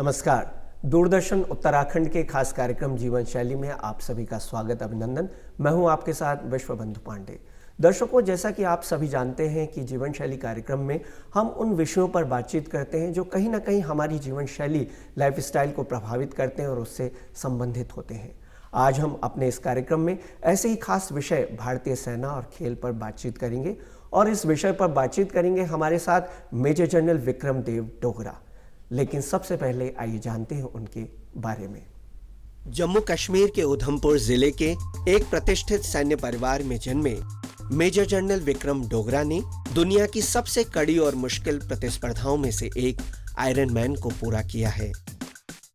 नमस्कार। दूरदर्शन उत्तराखंड के खास कार्यक्रम जीवन शैली में आप सभी का स्वागत, अभिनंदन। मैं हूं आपके साथ विश्वबंधु पांडे। दर्शकों, जैसा कि आप सभी जानते हैं कि जीवन शैली कार्यक्रम में हम उन विषयों पर बातचीत करते हैं जो कहीं ना कहीं हमारी जीवन शैली, लाइफस्टाइल को प्रभावित करते हैं और उससे संबंधित होते हैं। आज हम अपने इस कार्यक्रम में ऐसे ही खास विषय भारतीय सेना और खेल पर बातचीत करेंगे और इस विषय पर बातचीत करेंगे हमारे साथ मेजर जनरल विक्रम देव डोगरा। लेकिन सबसे पहले आइए जानते हैं उनके बारे में। जम्मू कश्मीर के उधमपुर जिले के एक प्रतिष्ठित सैन्य परिवार में जन्मे मेजर जनरल विक्रम डोगरा ने दुनिया की सबसे कड़ी और मुश्किल प्रतिस्पर्धाओं में से एक आयरन मैन को पूरा किया है।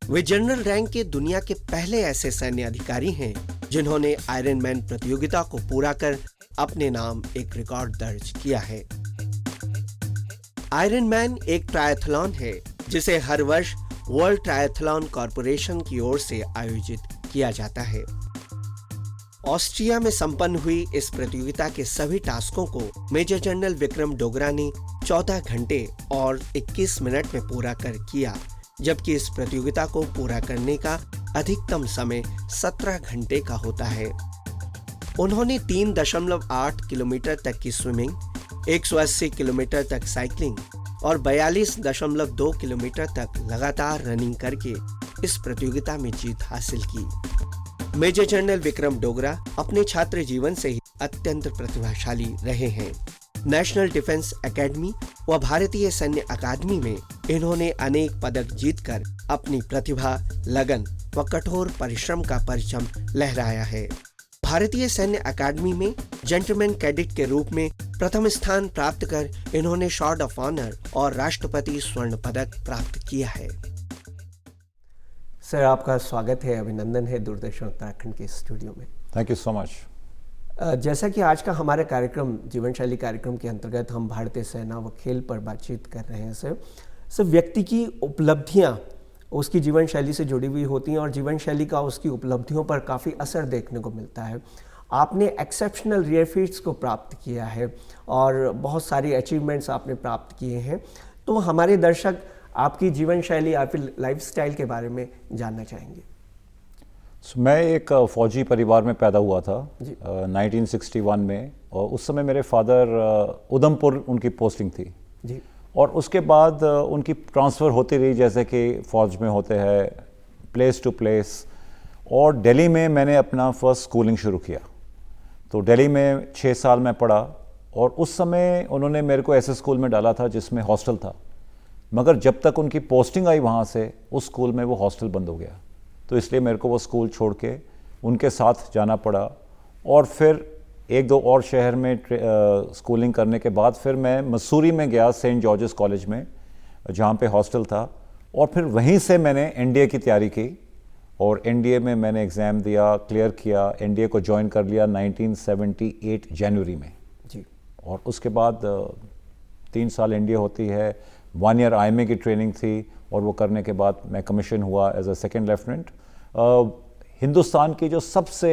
वे जनरल रैंक के दुनिया के पहले ऐसे सैन्य अधिकारी हैं जिन्होंने आयरन मैन प्रतियोगिता को पूरा कर अपने नाम एक रिकॉर्ड दर्ज किया है। आयरन मैन एक ट्रायथलॉन है जिसे हर वर्ष वर्ल्ड ट्रायथलॉन कॉरपोरेशन की ओर से आयोजित किया जाता है। ऑस्ट्रिया में संपन्न हुई इस प्रतियोगिता के सभी टास्कों को मेजर जनरल विक्रम डोगरा ने 14 घंटे और 21 मिनट में पूरा कर किया, जबकि इस प्रतियोगिता को पूरा करने का अधिकतम समय 17 घंटे का होता है। उन्होंने 3.8 किलोमीटर तक की स्विमिंग, 180 किलोमीटर तक साइकिलिंग और 42.2 किलोमीटर तक लगातार रनिंग करके इस प्रतियोगिता में जीत हासिल की। मेजर जनरल विक्रम डोगरा अपने छात्र जीवन से ही अत्यंत प्रतिभाशाली रहे हैं। नेशनल डिफेंस एकेडमी व भारतीय सैन्य अकादमी में इन्होंने अनेक पदक जीतकर अपनी प्रतिभा, लगन व कठोर परिश्रम का परचम लहराया है। भारतीय सैन्य अकादमी में जेंटलमैन कैडेट के रूप में प्रथम स्थान प्राप्त कर इन्होंने शॉर्ड ऑफ ऑनर और राष्ट्रपति स्वर्ण पदक प्राप्त किया है। सर, आपका स्वागत है, अभिनंदन है दूरदर्शन उत्तराखंड के स्टूडियो में। Thank you so much. जैसा कि आज का हमारा कार्यक्रम जीवन शैली कार्यक्रम के अंतर्गत हम भारतीय सेना व खेल पर बातचीत कर रहे हैं। सर, व्यक्ति की उपलब्धियां उसकी जीवन शैली से जुड़ी हुई होती हैं और जीवन शैली का उसकी उपलब्धियों पर काफ़ी असर देखने को मिलता है। आपने एक्सेप्शनल रियर फीट्स को प्राप्त किया है और बहुत सारी अचीवमेंट्स आपने प्राप्त किए हैं, तो हमारे दर्शक आपकी जीवन शैली, आपकी लाइफस्टाइल के बारे में जानना चाहेंगे। मैं एक फौजी परिवार में पैदा हुआ था 1961 में, और उस समय मेरे फादर उधमपुर उनकी पोस्टिंग थी जी। और उसके बाद उनकी ट्रांसफ़र होती रही, जैसे कि फ़ौज में होते हैं प्लेस टू प्लेस। और दिल्ली में मैंने अपना फर्स्ट स्कूलिंग शुरू किया, तो दिल्ली में 6 साल मैं पढ़ा। और उस समय उन्होंने मेरे को ऐसे स्कूल में डाला था जिसमें हॉस्टल था, मगर जब तक उनकी पोस्टिंग आई वहाँ से, उस स्कूल में वो हॉस्टल बंद हो गया, तो इसलिए मेरे को वो स्कूल छोड़ के उनके साथ जाना पड़ा। और फिर 1-2 और शहर में स्कूलिंग करने के बाद फिर मैं मसूरी में गया, सेंट जॉर्जेस कॉलेज में, जहाँ पे हॉस्टल था। और फिर वहीं से मैंने एनडीए की तैयारी की और एनडीए में मैंने एग्ज़ाम दिया, क्लियर किया, एनडीए को ज्वाइन कर लिया 1978 जनवरी में जी। और उसके बाद 3 साल एनडीए होती है, 1 ईयर आईएमए की ट्रेनिंग थी, और वो करने के बाद मैं कमीशन हुआ as a second lieutenant. Hindustan की जो सबसे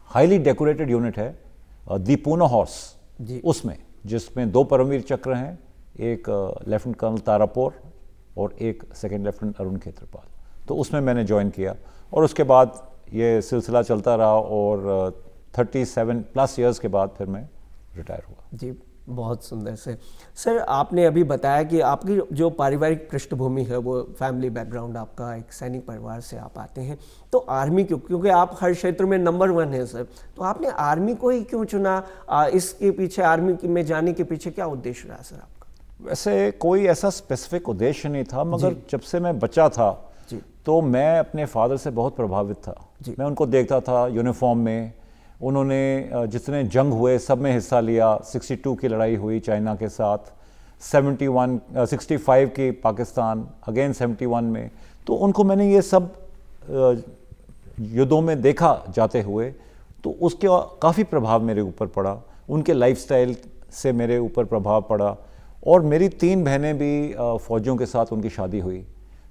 हाईली डेकोरेटेड यूनिट है दी पूना हॉर्स, उसमें, जिसमें 2 परमवीर चक्र हैं, एक लेफ्टिनेंट कर्नल तारापुर और एक सेकेंड लेफ्टिनेंट अरुण खेत्रपाल, तो उसमें मैंने ज्वाइन किया। और उसके बाद ये सिलसिला चलता रहा और 37+ ईयर्स के बाद फिर मैं रिटायर हुआ जी। बहुत सुंदर से। सर, आपने अभी बताया कि आपकी जो पारिवारिक पृष्ठभूमि है, वो फैमिली बैकग्राउंड आपका एक सैनिक परिवार से आप आते हैं, तो आर्मी क्यों, क्योंकि आप हर क्षेत्र में नंबर 1 है सर, तो आपने आर्मी को ही क्यों चुना? इसके पीछे, आर्मी में जाने के पीछे क्या उद्देश्य रहा सर आपका? वैसे कोई ऐसा स्पेसिफिक उद्देश्य नहीं था, मगर जब से मैं बच्चा था तो मैं अपने फादर से बहुत प्रभावित था। मैं उनको देखता था यूनिफॉर्म में, उन्होंने जितने जंग हुए सब में हिस्सा लिया। 62 की लड़ाई हुई चाइना के साथ, 65 की पाकिस्तान, अगेन 71 में, तो उनको मैंने ये सब युद्धों में देखा जाते हुए, तो उसके काफ़ी प्रभाव मेरे ऊपर पड़ा, उनके लाइफस्टाइल से मेरे ऊपर प्रभाव पड़ा। और मेरी 3 बहनें भी फ़ौजियों के साथ उनकी शादी हुई।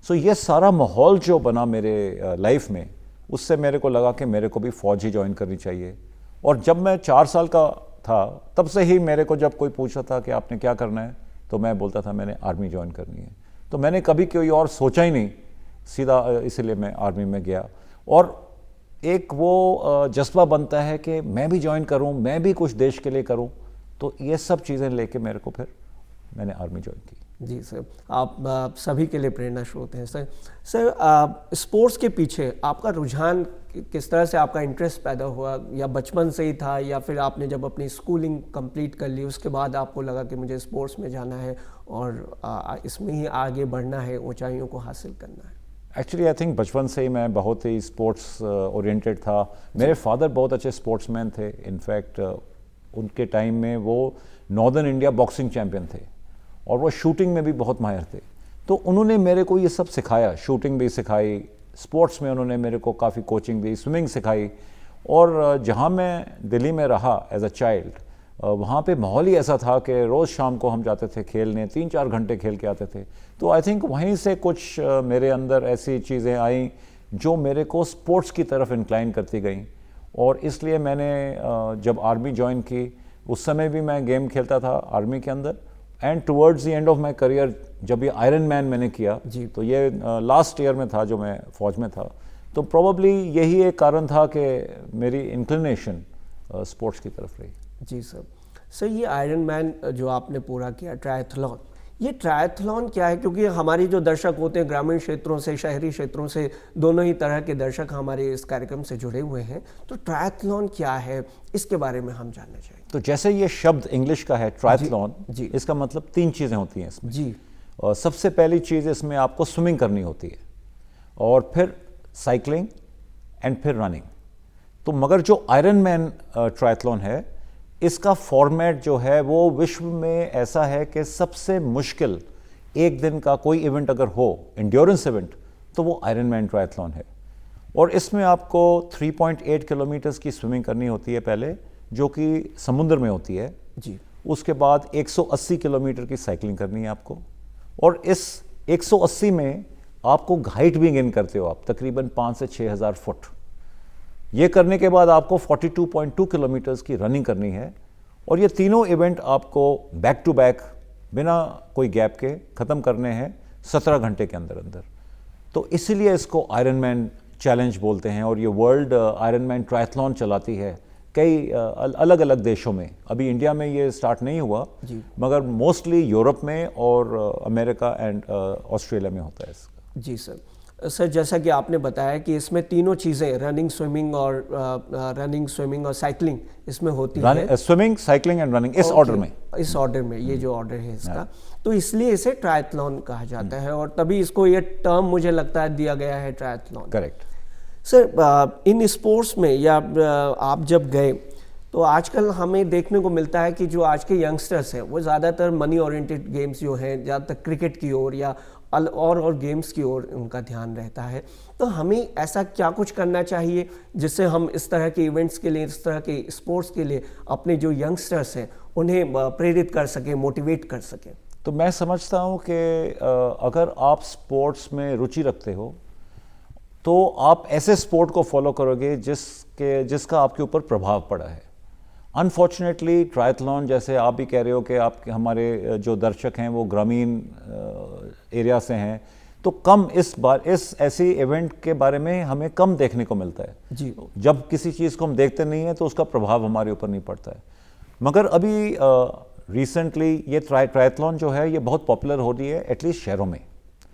सो ये सारा माहौल जो बना मेरे लाइफ में, उससे मेरे को लगा कि मेरे को भी फ़ौज ही ज्वाइन करनी चाहिए। और जब मैं 4 साल का था, तब से ही मेरे को जब कोई पूछता था कि आपने क्या करना है, तो मैं बोलता था मैंने आर्मी ज्वाइन करनी है। तो मैंने कभी कोई और सोचा ही नहीं सीधा इसीलिए मैं आर्मी में गया। और एक वो जज्बा बनता है कि मैं भी ज्वाइन करूं, मैं भी कुछ देश के लिए करूं, तो ये सब चीज़ें लेके मेरे को फिर मैंने आर्मी ज्वाइन की। जी सर, आप सभी के लिए प्रेरणा स्रोत हैं सर। सर, स्पोर्ट्स के पीछे आपका रुझान किस तरह से, आपका इंटरेस्ट पैदा हुआ, या बचपन से ही था, या फिर आपने जब अपनी स्कूलिंग कंप्लीट कर ली उसके बाद आपको लगा कि मुझे स्पोर्ट्स में जाना है और इसमें ही आगे बढ़ना है, ऊंचाइयों को हासिल करना है? एक्चुअली आई थिंक बचपन से ही मैं बहुत ही स्पोर्ट्स ओरिएंटेड था। मेरे फादर बहुत अच्छे स्पोर्ट्समैन थे। इनफैक्ट उनके टाइम में वो नॉर्दर्न इंडिया बॉक्सिंग चैम्पियन थे और वो शूटिंग में भी बहुत माहिर थे। तो उन्होंने मेरे को ये सब सिखाया, शूटिंग भी सिखाई, स्पोर्ट्स में उन्होंने मेरे को काफ़ी कोचिंग दी, स्विमिंग सिखाई। और जहाँ मैं दिल्ली में रहा एज अ चाइल्ड, वहाँ पे माहौल ही ऐसा था कि रोज़ शाम को हम जाते थे खेलने, 3-4 घंटे खेल के आते थे। तो आई थिंक वहीं से कुछ मेरे अंदर ऐसी चीज़ें आई जो मेरे को स्पोर्ट्स की तरफ इंक्लाइन करती गई। और इसलिए मैंने जब आर्मी ज्वाइन की, उस समय भी मैं गेम खेलता था आर्मी के अंदर। And towards the end of my career जब ये आयरन मैन मैंने किया, तो ये लास्ट ईयर में था जो मैं फौज में था, तो प्रोबेबली यही एक कारण था कि मेरी इंक्लिनेशन स्पोर्ट्स की तरफ रही। जी सर। सर, ये आयरन मैन जो आपने पूरा किया, ट्रायथलॉन, ये ट्रायथलॉन क्या है? क्योंकि हमारी जो दर्शक होते हैं ग्रामीण क्षेत्रों से, शहरी क्षेत्रों से, दोनों ही तरह के दर्शक हमारे इस कार्यक्रम से जुड़े हुए हैं, तो ट्रायथलॉन क्या है, इसके बारे में हम जानना चाहेंगे। तो जैसे ये शब्द इंग्लिश का है ट्रायथलॉन, जी। इसका मतलब 3 चीज़ें होती हैं इसमें। जी। सबसे पहली चीज़ इसमें आपको स्विमिंग करनी होती है, और फिर साइकिलिंग एंड फिर रनिंग। तो मगर जो आयरन मैन ट्रायथलॉन है, इसका फॉर्मेट जो है वो विश्व में ऐसा है कि सबसे मुश्किल एक दिन का कोई इवेंट अगर हो, एंड्योरेंस इवेंट, तो वो आयरन मैन ट्रायथलॉन है। और इसमें आपको 3.8 किलोमीटर्स की स्विमिंग करनी होती है पहले, जो कि समुद्र में होती है जी। उसके बाद 180 किलोमीटर की साइकिलिंग करनी है आपको, और इस 180 में आपको हाइट भी गेन करते हो आप, तकरीबन 5 से 6 हज़ार फुट। ये करने के बाद आपको 42.2 किलोमीटर्स की रनिंग करनी है, और ये तीनों इवेंट आपको बैक टू बैक बिना कोई गैप के ख़त्म करने हैं 17 घंटे के अंदर अंदर। तो इसीलिए इसको आयरन मैन चैलेंज बोलते हैं। और ये वर्ल्ड आयरन मैन ट्रायथलॉन चलाती है कई अलग अलग देशों में। अभी इंडिया में ये स्टार्ट नहीं हुआ, मगर मोस्टली यूरोप में और अमेरिका एंड ऑस्ट्रेलिया में होता है इसका। जी सर। सर, जैसा कि आपने बताया कि इसमें तीनों चीज़ें, रनिंग, स्विमिंग और साइकिलिंग इसमें होती है। स्विमिंग, साइकिलिंग एंड रनिंग, इस ऑर्डर में। इस ऑर्डर में, ये जो ऑर्डर है इसका, तो इसलिए इसे ट्रायथलॉन कहा जाता है, और तभी इसको ये टर्म मुझे लगता है दिया गया है, triathlon. Correct. Sir, in sports में या आप जब गए, तो आजकल हमें देखने को मिलता है कि जो आज के यंगस्टर्स हैं वो ज़्यादातर मनी ओरिएंटेड गेम्स जो हैं, ज़्यादातर क्रिकेट की ओर या और गेम्स की ओर उनका ध्यान रहता है। तो हमें ऐसा क्या कुछ करना चाहिए जिससे हम इस तरह के इवेंट्स के लिए, इस तरह के स्पोर्ट्स के लिए अपने जो यंगस्टर्स हैं उन्हें प्रेरित कर सकें, मोटिवेट कर सकें? तो मैं समझता हूँ कि अगर आप स्पोर्ट्स में रुचि रखते हो तो आप ऐसे स्पोर्ट को फॉलो करोगे जिसका आपके ऊपर प्रभाव पड़ा है। अनफॉर्चुनेटली ट्रायथलॉन, जैसे आप भी कह रहे हो कि आप हमारे जो दर्शक हैं वो ग्रामीण एरिया से हैं, तो कम इस ऐसी इवेंट के बारे में हमें कम देखने को मिलता है जी। जब किसी चीज़ को हम देखते नहीं हैं तो उसका प्रभाव हमारे ऊपर नहीं पड़ता है। मगर अभी रिसेंटली ये ट्रायथलॉन जो है ये बहुत पॉपुलर हो रही है, एटलीस्ट शहरों में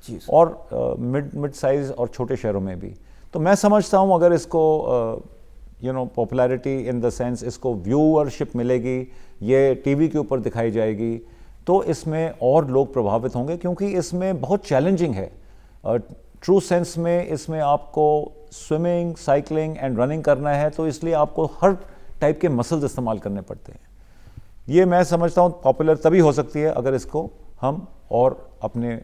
जी, और मिड साइज़ और छोटे शहरों में भी। तो मैं समझता हूँ अगर इसको पॉपुलैरिटी इन द सेंस, इसको व्यूअरशिप मिलेगी, ये टीवी के ऊपर दिखाई जाएगी, तो इसमें और लोग प्रभावित होंगे, क्योंकि इसमें बहुत चैलेंजिंग है। ट्रू सेंस में इसमें आपको स्विमिंग, साइकिलिंग एंड रनिंग करना है, तो इसलिए आपको हर टाइप के मसल्स इस्तेमाल करने पड़ते हैं। ये मैं समझता हूँ पॉपुलर तभी हो सकती है अगर इसको हम और अपने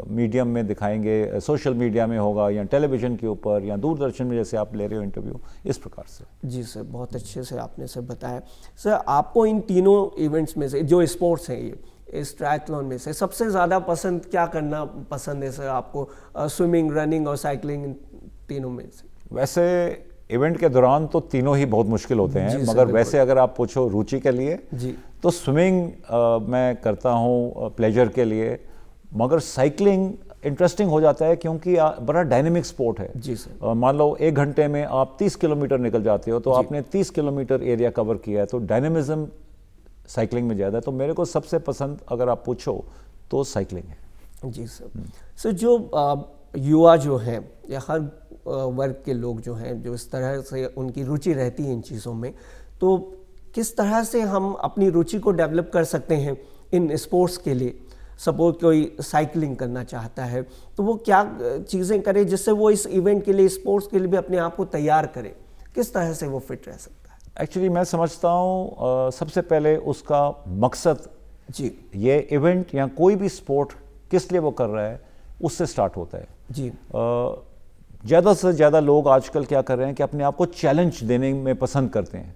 मीडियम में दिखाएंगे, सोशल मीडिया में होगा या टेलीविज़न के ऊपर या दूरदर्शन में, जैसे आप ले रहे हो इंटरव्यू, इस प्रकार से। जी सर, बहुत अच्छे से आपने सब बताया। सर, आपको इन तीनों इवेंट्स में से, जो स्पोर्ट्स हैं ये, इस ट्रायथलॉन में से सबसे ज़्यादा पसंद क्या करना पसंद है सर आपको? स्विमिंग, रनिंग और साइकिलिंग, इन तीनों में से? वैसे इवेंट के दौरान तो तीनों ही बहुत मुश्किल होते हैं, मगर वैसे अगर आप पूछो रुचि के लिए जी, तो स्विमिंग मैं करता हूँ प्लेजर के लिए, मगर साइकिलिंग इंटरेस्टिंग हो जाता है क्योंकि बड़ा डायनेमिक स्पोर्ट है जी सर। मान लो 1 घंटे में आप 30 किलोमीटर निकल जाते हो तो आपने 30 किलोमीटर एरिया कवर किया है, तो डायनेमिज्म साइकिलिंग में ज़्यादा है। तो मेरे को सबसे पसंद अगर आप पूछो तो साइकिलिंग है। जी सर। सर जो युवा जो हैं या हर वर्ग के लोग जो हैं, जो इस तरह से उनकी रुचि रहती है इन चीज़ों में, तो किस तरह से हम अपनी रुचि को डेवलप कर सकते हैं इन स्पोर्ट्स के लिए? सपोज कोई साइकिलिंग करना चाहता है तो वो क्या चीज़ें करे जिससे वो इस इवेंट के लिए, स्पोर्ट्स के लिए भी अपने आप को तैयार करे? किस तरह से वो फिट रह सकता है? एक्चुअली मैं समझता हूँ सबसे पहले उसका मकसद जी, ये इवेंट या कोई भी स्पोर्ट किस लिए वो कर रहा है उससे स्टार्ट होता है। जी, ज़्यादा से ज़्यादा लोग आजकल क्या कर रहे हैं कि अपने आप को चैलेंज देने में पसंद करते हैं।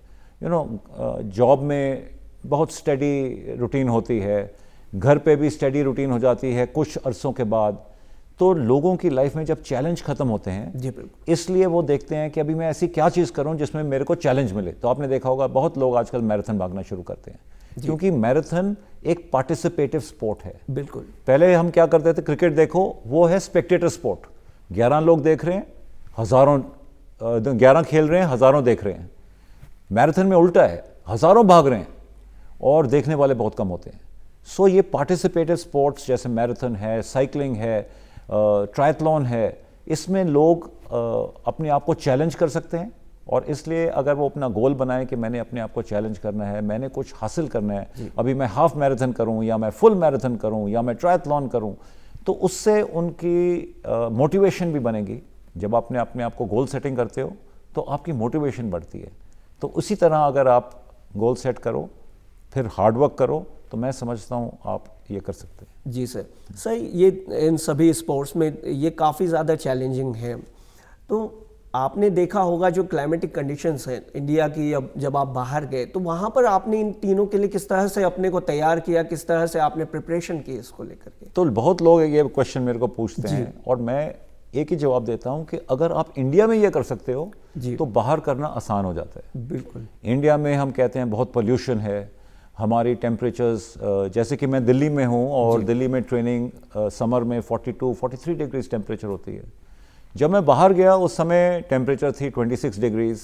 जॉब में बहुत स्टडी रूटीन होती है, घर पे भी स्टडी रूटीन हो जाती है कुछ अरसों के बाद, तो लोगों की लाइफ में जब चैलेंज खत्म होते हैं जी बिल्कुल, इसलिए वो देखते हैं कि अभी मैं ऐसी क्या चीज़ करूं जिसमें मेरे को चैलेंज मिले। तो आपने देखा होगा बहुत लोग आजकल मैराथन भागना शुरू करते हैं क्योंकि मैराथन एक पार्टिसिपेटिव स्पोर्ट है। बिल्कुल। पहले हम क्या करते थे, क्रिकेट देखो, वो है स्पेक्टेटर स्पोर्ट, 11 लोग देख रहे हैं, हजारों 11 खेल रहे हैं, हजारों देख रहे हैं। मैराथन में उल्टा है, हजारों भाग रहे हैं और देखने वाले बहुत कम होते हैं। सो ये पार्टिसिपेटिव स्पोर्ट्स जैसे मैराथन है, साइकिलिंग है, ट्रायथलॉन है, इसमें लोग अपने आप को चैलेंज कर सकते हैं। और इसलिए अगर वो अपना गोल बनाए कि मैंने अपने आप को चैलेंज करना है, मैंने कुछ हासिल करना है, अभी मैं हाफ मैराथन करूं या मैं फुल मैराथन करूं या मैं ट्रायथलॉन करूं, तो उससे उनकी मोटिवेशन भी बनेगी। जब आपने अपने आप को गोल सेटिंग करते हो तो आपकी मोटिवेशन बढ़ती है। तो उसी तरह अगर आप गोल सेट करो फिर हार्ड वर्क करो तो मैं समझता हूँ आप ये कर सकते हैं। जी सर। सर ये इन सभी स्पोर्ट्स में ये काफ़ी ज़्यादा चैलेंजिंग है, तो आपने देखा होगा जो क्लाइमेटिक कंडीशंस हैं इंडिया की, अब जब आप बाहर गए तो वहाँ पर आपने इन तीनों के लिए किस तरह से अपने को तैयार किया, किस तरह से आपने प्रिपरेशन की इसको लेकर के? तो बहुत लोग ये क्वेश्चन मेरे को पूछते हैं और मैं एक ही जवाब देता हूँ कि अगर आप इंडिया में ये कर सकते हो तो बाहर करना आसान हो जाता है। बिल्कुल। इंडिया में हम कहते हैं बहुत पोल्यूशन है, हमारी टेम्परेचर्स, जैसे कि मैं दिल्ली में हूँ और दिल्ली में ट्रेनिंग समर में 42-43 डिग्रीज टेम्परेचर होती है। जब मैं बाहर गया उस समय टेम्परेचर थी 26 डिग्रीज,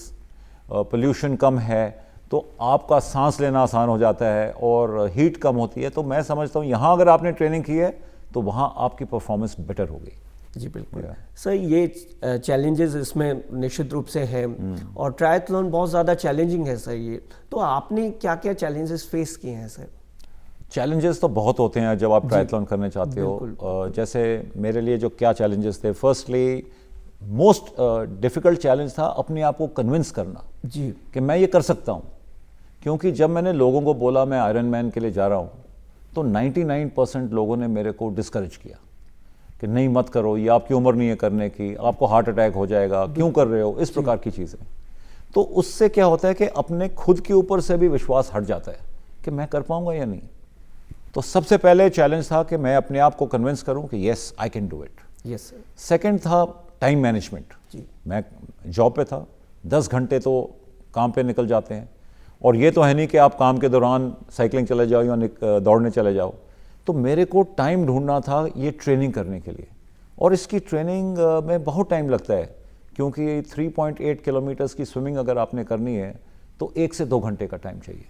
पोल्यूशन कम है तो आपका सांस लेना आसान हो जाता है और हीट कम होती है। तो मैं समझता हूँ यहाँ अगर आपने ट्रेनिंग की है तो वहाँ आपकी परफॉर्मेंस बेटर होगी। जी बिल्कुल। सर ये चैलेंजेस इसमें निश्चित रूप से हैं और ट्रायथलॉन बहुत ज़्यादा चैलेंजिंग है सर ये, तो आपने क्या क्या चैलेंजेस फेस किए हैं सर? चैलेंजेस तो बहुत होते हैं जब आप ट्रायथलॉन करने चाहते हो। जैसे मेरे लिए जो क्या चैलेंजेस थे, फर्स्टली मोस्ट डिफ़िकल्ट चैलेंज था अपने आप को कन्विंस करना जी कि मैं ये कर सकता हूँ। क्योंकि जब मैंने लोगों को बोला मैं आयरन मैन के लिए जा रहा हूँ तो 99% लोगों ने मेरे को डिस्करेज किया कि नहीं मत करो, ये आपकी उम्र नहीं है करने की, आपको हार्ट अटैक हो जाएगा, क्यों कर रहे हो, इस प्रकार की चीज़ें। तो उससे क्या होता है कि अपने खुद के ऊपर से भी विश्वास हट जाता है कि मैं कर पाऊंगा या नहीं। तो सबसे पहले चैलेंज था कि मैं अपने आप को कन्विंस करूं कि yes I can do it. Yes sir. Second था टाइम मैनेजमेंट। जी। मैं जॉब पे था, 10 घंटे तो काम पे निकल जाते हैं और ये तो है नहीं कि आप काम के दौरान साइकिलिंग चले जाओ या दौड़ने चले जाओ। तो मेरे को टाइम ढूंढना था ये ट्रेनिंग करने के लिए, और इसकी ट्रेनिंग में बहुत टाइम लगता है क्योंकि 3.8 किलोमीटर्स की स्विमिंग अगर आपने करनी है तो 1 से 2 घंटे का टाइम चाहिए।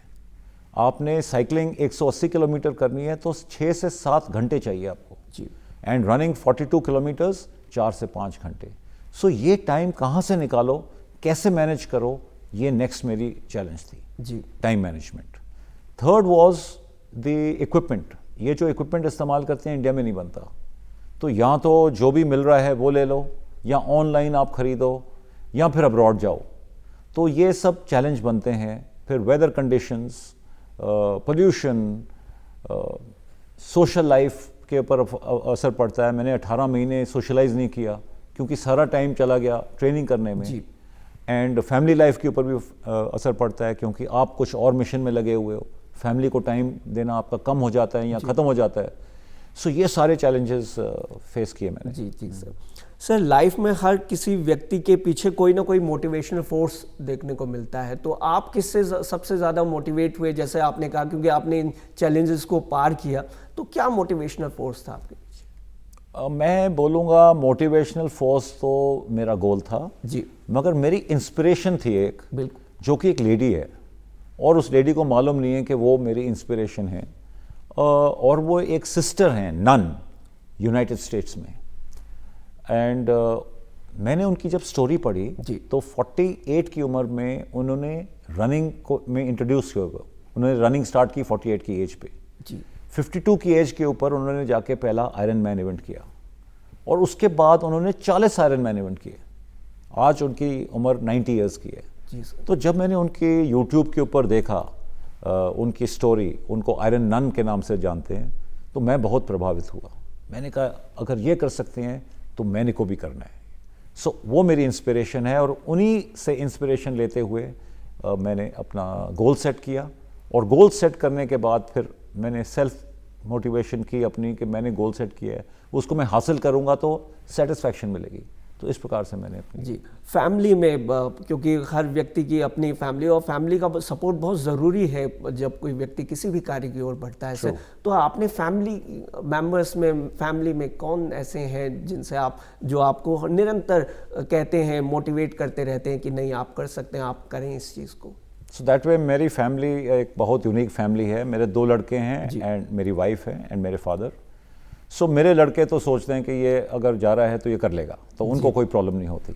आपने साइकिलिंग 180 किलोमीटर करनी है तो 6 से 7 घंटे चाहिए आपको जी। एंड रनिंग 42 किलोमीटर्स 4 से 5 घंटे। सो ये टाइम कहाँ से निकालो, कैसे मैनेज करो, ये नेक्स्ट मेरी चैलेंज थी जी। Time management. Third was the equipment. ये जो इक्विपमेंट इस्तेमाल करते हैं इंडिया में नहीं बनता, तो या तो जो भी मिल रहा है वो ले लो या ऑनलाइन आप खरीदो या फिर अब्रॉड जाओ। तो ये सब चैलेंज बनते हैं। फिर weather conditions, pollution, social life के ऊपर असर पड़ता है। मैंने 18 महीने सोशलाइज नहीं किया क्योंकि सारा टाइम चला गया ट्रेनिंग करने में जी। एंड फैमिली लाइफ के ऊपर भी असर पड़ता है क्योंकि आप कुछ और मिशन में लगे हुए हो, फैमिली को टाइम देना आपका कम हो जाता है या ख़त्म हो जाता है। सो ये सारे चैलेंजेस फेस किए मैंने। जी जी सर। सर लाइफ में हर किसी व्यक्ति के पीछे कोई ना कोई मोटिवेशनल फोर्स देखने को मिलता है, तो आप किससे सबसे ज़्यादा मोटिवेट हुए? जैसे आपने कहा क्योंकि आपने इन चैलेंजेस को पार किया, तो क्या मोटिवेशनल फोर्स था आपके पीछे? मैं बोलूँगा मोटिवेशनल फोर्स तो मेरा गोल था जी, मगर मेरी इंस्पिरेशन थी एक, बिल्कुल, जो कि एक लेडी है और उस लेडी को मालूम नहीं है कि वो मेरी इंस्पिरेशन है, और वो एक सिस्टर हैं नन यूनाइटेड स्टेट्स में। एंड मैंने उनकी जब स्टोरी पढ़ी जी। तो 48 की उम्र में उन्होंने रनिंग को में इंट्रोड्यूस किया, उन्होंने रनिंग स्टार्ट की 48 की एज पे। जी, 52 की एज के ऊपर उन्होंने जाके पहला आयरन मैन इवेंट किया और उसके बाद उन्होंने 40 आयरन मैन इवेंट किए। आज उनकी उम्र 90 ईयर्स की है। जी सर। तो जब मैंने उनके यूट्यूब के ऊपर देखा उनकी स्टोरी, उनको आयरन नन के नाम से जानते हैं, तो मैं बहुत प्रभावित हुआ। मैंने कहा अगर ये कर सकते हैं तो मैंने को भी करना है। सो वो मेरी इंस्पिरेशन है और उन्हीं से इंस्पिरेशन लेते हुए मैंने अपना गोल सेट किया और गोल सेट करने के बाद फिर मैंने सेल्फ मोटिवेशन की अपनी कि मैंने गोल सेट किया है, उसको मैं हासिल करूंगा तो सेटिस्फैक्शन मिलेगी। तो इस प्रकार से मैंने अपनी जी, फैमिली में क्योंकि हर व्यक्ति की अपनी फैमिली और फैमिली का सपोर्ट बहुत ज़रूरी है जब कोई व्यक्ति किसी भी कार्य की ओर बढ़ता है सर। तो आपने फैमिली मेंबर्स में, फैमिली में कौन ऐसे हैं जिनसे आप, जो आपको निरंतर कहते हैं, मोटिवेट करते रहते हैं कि नहीं आप कर सकते हैं, आप करें इस चीज़ को? सो दैट वे मेरी फैमिली एक बहुत यूनिक फैमिली है। मेरे 2 लड़के हैं एंड मेरी वाइफ है एंड मेरे फादर। सो मेरे लड़के तो सोचते हैं कि ये अगर जा रहा है तो ये कर लेगा, तो उनको कोई प्रॉब्लम नहीं होती।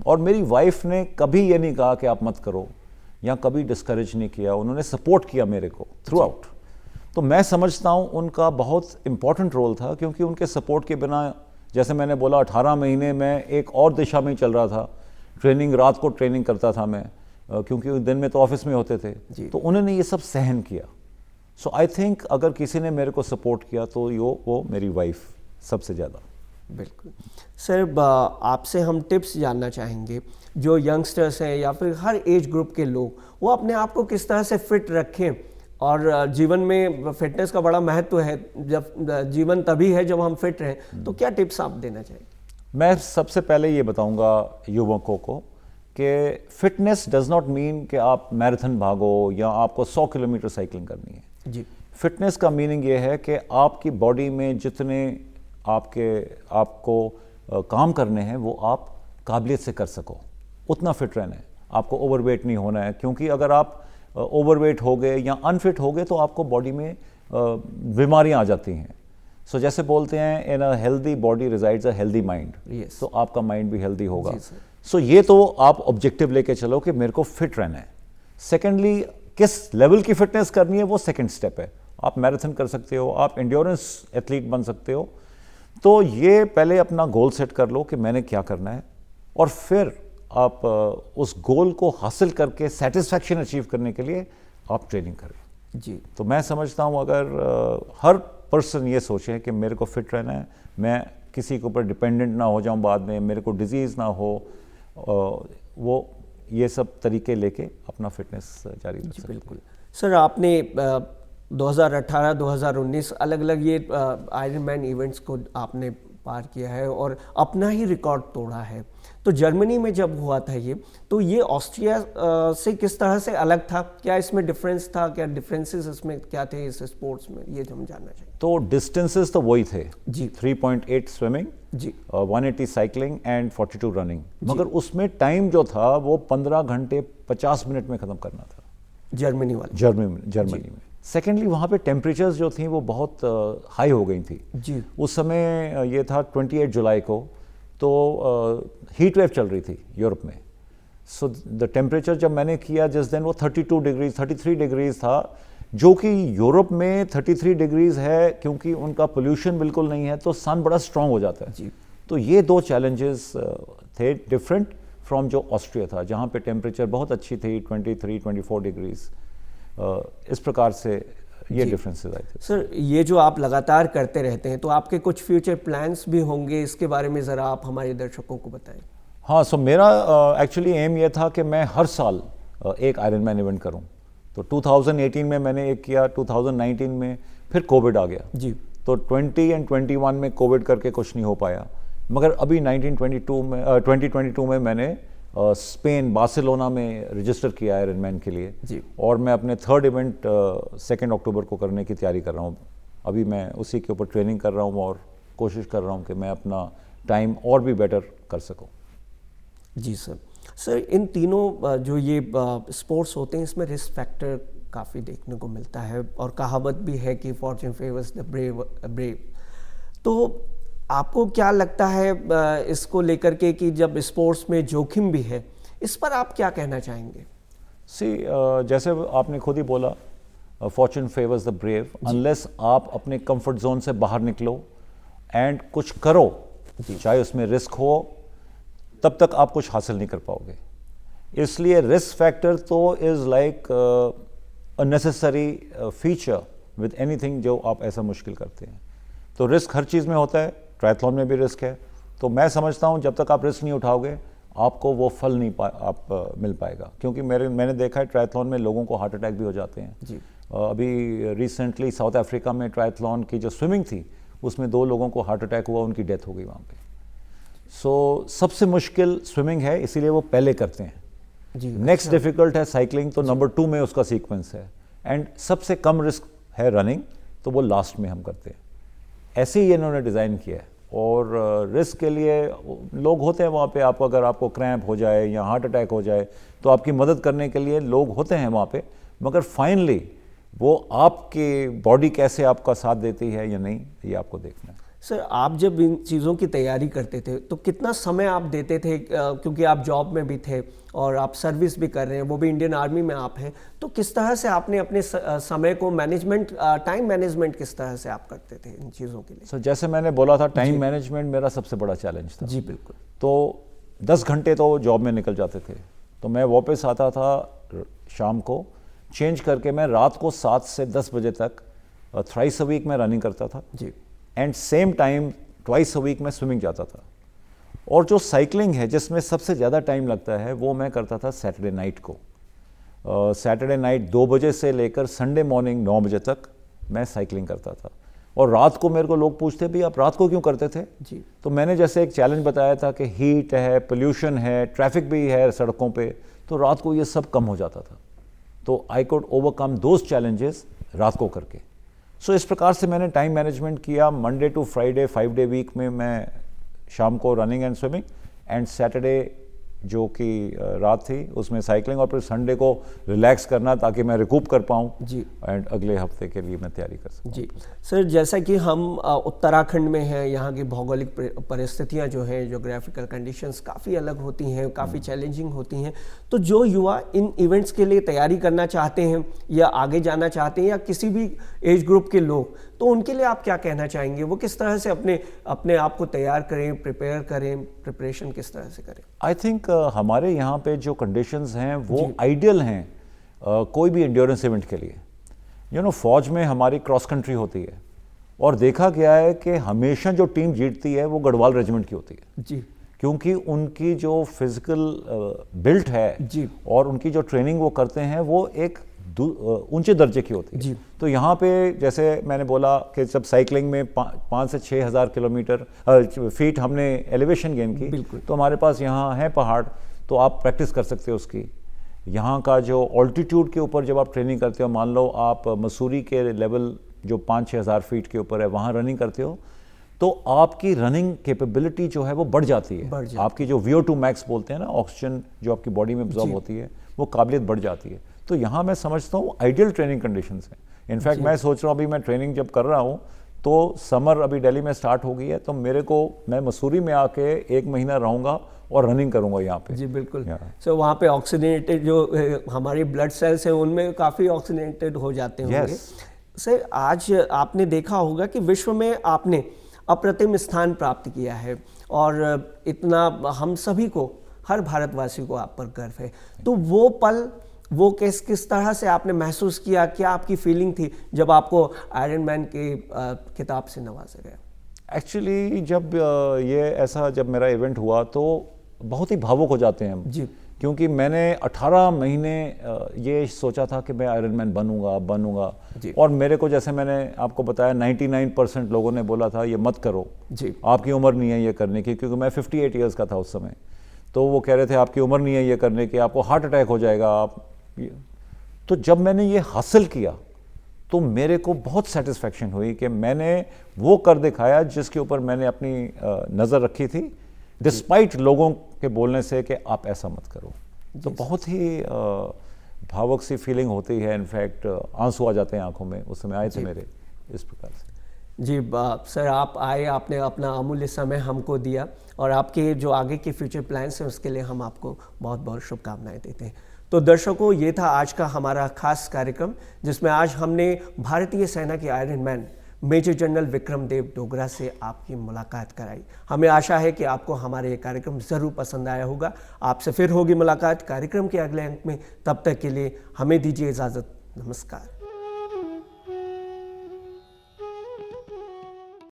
और मेरी वाइफ ने कभी ये नहीं कहा कि आप मत करो या कभी डिस्करेज नहीं किया, उन्होंने सपोर्ट किया मेरे को थ्रू आउट। तो मैं समझता हूँ उनका बहुत इंपॉर्टेंट रोल था, क्योंकि उनके सपोर्ट के बिना, जैसे मैंने बोला 18 महीने में एक और दिशा में ही चल रहा था। ट्रेनिंग, रात को ट्रेनिंग करता था मैं, क्योंकि दिन में तो ऑफिस में होते थे, तो उन्होंने ये सब सहन किया। सो आई थिंक अगर किसी ने मेरे को सपोर्ट किया तो वो मेरी वाइफ सबसे ज़्यादा। बिल्कुल सर, आपसे हम टिप्स जानना चाहेंगे जो यंगस्टर्स हैं या फिर हर एज ग्रुप के लोग, वो अपने आप को किस तरह से फिट रखें। और जीवन में फिटनेस का बड़ा महत्व है, जब जीवन तभी है जब हम फिट रहें। तो क्या टिप्स आप देना चाहेंगे? मैं सबसे पहले ये बताऊंगा युवकों को कि फिटनेस डज नॉट मीन कि आप मैराथन भागो या आपको 100 किलोमीटर साइकिलिंग करनी है जी। फिटनेस का मीनिंग ये है कि आपकी बॉडी में जितने आपको काम करने हैं वो आप काबिलियत से कर सको, उतना फिट रहना है। आपको ओवरवेट नहीं होना है, क्योंकि अगर आप ओवरवेट हो गए या अनफिट हो गए तो आपको बॉडी में बीमारियां आ जाती हैं। सो जैसे बोलते हैं in a healthy body resides a healthy mind, तो आपका माइंड भी हेल्दी होगा। सो ये तो आप ऑब्जेक्टिव लेके चलो कि मेरे को फिट रहना है। सेकेंडली, किस लेवल की फिटनेस करनी है वो सेकंड स्टेप है। आप मैराथन कर सकते हो, आप एंड्योरेंस एथलीट बन सकते हो। तो ये पहले अपना गोल सेट कर लो कि मैंने क्या करना है, और फिर आप उस गोल को हासिल करके सेटिस्फैक्शन अचीव करने के लिए आप ट्रेनिंग करें। जी। तो मैं समझता हूँ अगर हर पर्सन ये सोचे कि मेरे को फिट रहना है, मैं किसी के ऊपर डिपेंडेंट ना हो जाऊँ बाद में, मेरे को डिजीज़ ना हो, वो ये सब तरीके लेके अपना फिटनेस जारी रख सकते हैं। बिल्कुल सर, आपने 2018-2019 अलग अलग ये आयरन मैन इवेंट्स को आपने पार किया है और अपना ही रिकॉर्ड तोड़ा है। तो जर्मनी में जब हुआ था ये, तो ये ऑस्ट्रिया से किस तरह से अलग था? क्या इसमें डिफरेंस था? क्या डिफरेंसेस इसमें क्या थे इस स्पोर्ट्स में, ये हम जानना चाहिए। तो डिस्टेंसेस तो वही थे जी। 3.8 स्विमिंग जी, 180 साइकिलिंग एंड 42 रनिंग, मगर उसमें टाइम जो था वो 15 घंटे 50 मिनट में ख़त्म करना था। जर्मनी वाले जर्मनी में। सेकेंडली वहाँ पे टेम्परेचर्स जो थी वो बहुत हाई हो गई थी जी। उस समय। ये था 28 जुलाई को, तो हीट वेव चल रही थी यूरोप में। सो द टेम्परेचर जब मैंने किया जिस दिन, वो 32 डिग्रीज 33 डिग्रीज था, जो कि यूरोप में 33 डिग्रीज है क्योंकि उनका पोल्यूशन बिल्कुल नहीं है, तो सन बड़ा स्ट्रांग हो जाता है जी। तो ये 2 चैलेंजेस थे डिफरेंट फ्रॉम जो ऑस्ट्रिया था, जहाँ पे टेम्परेचर बहुत अच्छी थी 23-24 डिग्रीज। इस प्रकार से ये डिफरेंसेस आए थे। सर, ये जो आप लगातार करते रहते हैं, तो आपके कुछ फ्यूचर प्लान्स भी होंगे, इसके बारे में ज़रा आप हमारे दर्शकों को बताएं। हाँ, सो मेरा एक्चुअली एम ये था कि मैं हर साल एक आयरन मैन इवेंट करूँ। तो 2018 में मैंने एक किया, 2019 में फिर कोविड आ गया जी। तो 20 और 21 में कोविड करके कुछ नहीं हो पाया, मगर अभी 2022 में मैंने स्पेन बार्सिलोना में रजिस्टर किया आयरन मैन के लिए जी। और मैं अपने 3rd इवेंट 2 अक्टूबर को करने की तैयारी कर रहा हूँ। अभी मैं उसी के ऊपर ट्रेनिंग कर रहा हूँ और कोशिश कर रहा हूँ कि मैं अपना टाइम और भी बेटर कर सकूँ। जी सर। सर इन तीनों जो ये स्पोर्ट्स होते हैं इसमें रिस्क फैक्टर काफ़ी देखने को मिलता है और कहावत भी है कि फॉर्च्यून फेवर्स द ब्रेव। तो आपको क्या लगता है इसको लेकर के कि जब स्पोर्ट्स में जोखिम भी है, इस पर आप क्या कहना चाहेंगे? जैसे आपने खुद ही बोला, Fortune favours the brave. Unless आप अपने कंफर्ट जोन से बाहर निकलो एंड कुछ करो, चाहे उसमें रिस्क हो, तब तक आप कुछ हासिल नहीं कर पाओगे। इसलिए रिस्क फैक्टर तो is like a necessary feature with anything जो आप ऐसा मुश्किल करते हैं। तो रिस्क हर चीज़ में होता है, ट्रायथलॉन में भी रिस्क है। तो मैं समझता हूँ जब तक आप रिस्क नहीं उठाओगे आपको वो फल नहीं मिल पाएगा। क्योंकि मैंने देखा है ट्रायथलॉन में लोगों को हार्ट अटैक भी हो जाते हैं जी। अभी रिसेंटली साउथ अफ्रीका में ट्रायथलॉन की जो स्विमिंग थी उसमें 2 लोगों को हार्ट अटैक हुआ, उनकी डेथ हो गई वहाँ पे। सो सबसे मुश्किल स्विमिंग है, इसीलिए वो पहले करते हैं। नेक्स्ट डिफिकल्ट है साइकिलिंग, तो नंबर 2 में उसका सीक्वेंस है। एंड सबसे कम रिस्क है रनिंग, तो वो लास्ट में हम करते हैं। ऐसे ही इन्होंने डिज़ाइन किया है। और रिस्क के लिए लोग होते हैं वहाँ पे, आप अगर आपको क्रैम्प हो जाए या हार्ट अटैक हो जाए तो आपकी मदद करने के लिए लोग होते हैं वहाँ पे, मगर फाइनली वो आपकी बॉडी कैसे आपका साथ देती है या नहीं, ये आपको देखना है। सर आप जब इन चीज़ों की तैयारी करते थे तो कितना समय आप देते थे, क्योंकि आप जॉब में भी थे और आप सर्विस भी कर रहे हैं, वो भी इंडियन आर्मी में आप हैं, तो किस तरह से आपने अपने समय को टाइम मैनेजमेंट किस तरह से आप करते थे इन चीज़ों के लिए? सर जैसे मैंने बोला था, टाइम मैनेजमेंट मेरा सबसे बड़ा चैलेंज था। जी बिल्कुल। तो 10 घंटे तो जॉब में निकल जाते थे, तो मैं वापस आता था शाम को, चेंज करके मैं रात को 7 से 10 बजे तक थ्राइस अ वीक में रनिंग करता था जी। And same time twice a week में स्विमिंग जाता था। और जो साइकिलिंग है जिसमें सबसे ज़्यादा टाइम लगता है वो मैं करता था सैटरडे नाइट को। सैटरडे नाइट 2 बजे से लेकर संडे मॉर्निंग 9 बजे तक मैं साइकिलिंग करता था। और रात को मेरे को लोग पूछते भी आप रात को क्यों करते थे जी। तो मैंने जैसे एक चैलेंज बताया था कि हीट है, पोल्यूशन है, ट्रैफिक भी है सड़कों पे, तो रात को ये सब कम हो जाता था। तो I could overcome those challenges रात को करके। सो इस प्रकार से मैंने टाइम मैनेजमेंट किया। Monday to Friday 5 day week में मैं शाम को running and swimming, and Saturday जो कि रात थी उसमें साइकिलिंग, और फिर संडे को रिलैक्स करना ताकि मैं रिकूप कर पाऊँ जी। एंड अगले हफ्ते के लिए मैं तैयारी कर सकूँ। जी सर, जैसा कि हम उत्तराखंड में हैं, यहाँ की भौगोलिक परिस्थितियाँ जो हैं, जोग्राफिकल कंडीशंस काफ़ी अलग होती हैं, काफ़ी चैलेंजिंग होती हैं। तो जो युवा इन इवेंट्स के लिए तैयारी करना चाहते हैं या आगे जाना चाहते हैं, या किसी भी एज ग्रुप के लोग, तो उनके लिए आप क्या कहना चाहेंगे? वो किस तरह से अपने आप को तैयार करें, प्रिपरेशन किस तरह से करें? आई थिंक हमारे यहाँ पे जो कंडीशंस हैं वो आइडियल हैं कोई भी एंड्योरेंस इवेंट के लिए। फौज में हमारी क्रॉस कंट्री होती है और देखा गया है कि हमेशा जो टीम जीतती है वो गढ़वाल रेजिमेंट की होती है जी। क्योंकि उनकी जो फिजिकल बिल्ट है जी। और उनकी जो ट्रेनिंग वो करते हैं वो एक ऊंचे दर्जे की होती है जी। तो यहाँ पे जैसे मैंने बोला कि जब साइकिलिंग में 5 से 6 हज़ार किलोमीटर फीट हमने एलिवेशन गेन की, तो हमारे पास यहाँ है पहाड़, तो आप प्रैक्टिस कर सकते हो उसकी। यहाँ का जो ऑल्टीट्यूड के ऊपर जब आप ट्रेनिंग करते हो, मान लो आप मसूरी के लेवल जो 5-6 हज़ार फीट के ऊपर है वहाँ रनिंग करते हो, तो आपकी रनिंग कैपेबिलिटी जो है वो बढ़ जाती है। आपकी जो VO2 मैक्स बोलते हैं ना, ऑक्सीजन जो आपकी बॉडी में एब्जॉर्ब होती है, वो काबिलियत बढ़ जाती है। तो यहाँ मैं समझता हूँ आइडियल ट्रेनिंग कंडीशंस हैं। इनफैक्ट मैं सोच रहा हूँ, अभी मैं ट्रेनिंग जब कर रहा हूँ तो समर अभी दिल्ली में स्टार्ट हो गई है, तो मैं मसूरी में आके 1 महीना रहूँगा और रनिंग करूँगा यहाँ पे। जी बिल्कुल। सो वहाँ पे ऑक्सीजनेटेड जो हमारी ब्लड सेल्स हैं उनमें काफ़ी ऑक्सीजनेटेड हो जाते होंगे। सर आज आपने देखा होगा कि विश्व में आपने अप्रतिम स्थान प्राप्त किया है और इतना हम सभी को, हर भारतवासी को आप पर गर्व है। तो वो पल, वो किस तरह से आपने महसूस किया, क्या आपकी फीलिंग थी जब आपको आयरन मैन के खिताब से नवाजा गया? एक्चुअली जब मेरा इवेंट हुआ तो बहुत ही भावुक हो जाते हैं हम जी। क्योंकि मैंने 18 महीने ये सोचा था कि मैं आयरन मैन बनूंगा और मेरे को, जैसे मैंने आपको बताया, 99% लोगों ने बोला था ये मत करो जी, आपकी उम्र नहीं है ये करने की, क्योंकि मैं 58 ईयर्स का था उस समय। तो वो कह रहे थे आपकी उम्र नहीं है ये करने की, आपको हार्ट अटैक हो जाएगा आप। तो जब मैंने ये हासिल किया तो मेरे को बहुत सेटिस्फेक्शन हुई कि मैंने वो कर दिखाया जिसके ऊपर मैंने अपनी नज़र रखी थी, डिस्पाइट लोगों के बोलने से कि आप ऐसा मत करो। तो बहुत ही भावुक सी फीलिंग होती है, इनफैक्ट आंसू आ जाते हैं आंखों में, उस समय आए थे मेरे इस प्रकार से। जी सर, आप आए, आपने अपना अमूल्य समय हमको दिया और आपके जो आगे के फ्यूचर प्लान्स हैं उसके लिए हम आपको बहुत बहुत शुभकामनाएं देते हैं। तो दर्शकों, ये था आज का हमारा खास कार्यक्रम जिसमें आज हमने भारतीय सेना के iron man major general Vikram Dev Dogra से आपकी मुलाकात कराई। हमें आशा है कि आपको हमारा ये कार्यक्रम ज़रूर पसंद आया होगा। आपसे फिर होगी मुलाकात कार्यक्रम के अगले अंक में। तब तक के लिए हमें दीजिए इजाज़त। नमस्कार।